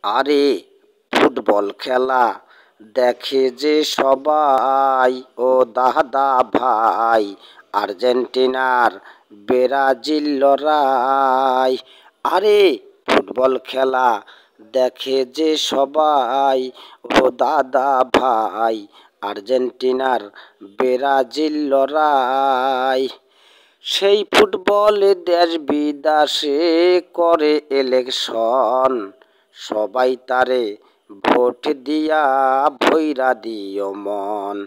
আরে ফুটবল খেলা দেখে যে সবাই, ও দাদা ভাই, আর্জেন্টিনার ব্রাজিল লড়াই। আরে ফুটবল খেলা দেখে যে সবাই, ও দাদা ভাই, আর্জেন্টিনার ব্রাজিল লড়াই। সেই ফুটবলে দেশ বিদেশে করে ইলেকশন, সবাই তারে ভোট দিয়া ভৈরা দিও মন।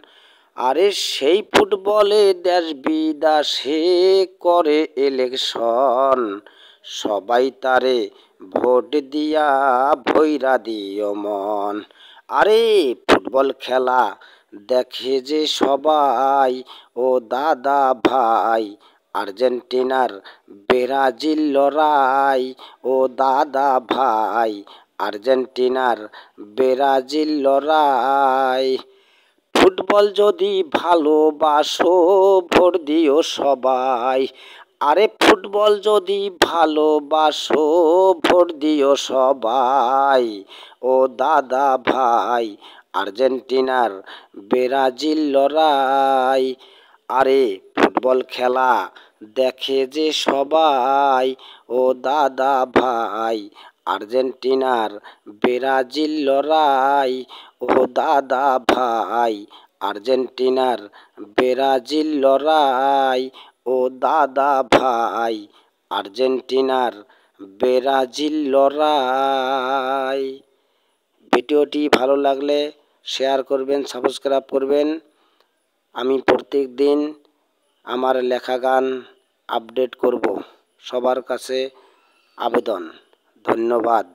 আরে সেই ফুটবলে দেশ বিদেশে করে ইলেকশন, সবাই তারে ভোট দিয়া ভৈরা দিও মন। আরে ফুটবল খেলা দেখে যে সবাই, ও দাদা ভাই, আর্জেন্টিনার ব্রাজিল লড়াই। ও দাদা ভাই, আর্জেন্টিনার ব্রাজিল লড়াই। ফুটবল যদি ভালোবাসো ভোট দিও সবাই। আরে ফুটবল যদি ভালোবাসো ভোট দিও সবাই। ও দাদা ভাই, আর্জেন্টিনার ব্রাজিল লড়াই। আরে ফুটবল খেলা দেখে যে সবাই, ও দাদা ভাই, আর্জেন্টিনার ব্রাজিল লড়াই। ও দাদা ভাই, আর্জেন্টিনার ব্রাজিল লড়াই। ও দাদা ভাই, আর্জেন্টিনার ব্রাজিল লড়াই। ভিডিওটি ভালো লাগলে শেয়ার করবেন, সাবস্ক্রাইব করবেন। আমি প্রত্যেক দিন আমার লেখা গান আপডেট করব, সবার কাছে আবেদন। ধন্যবাদ।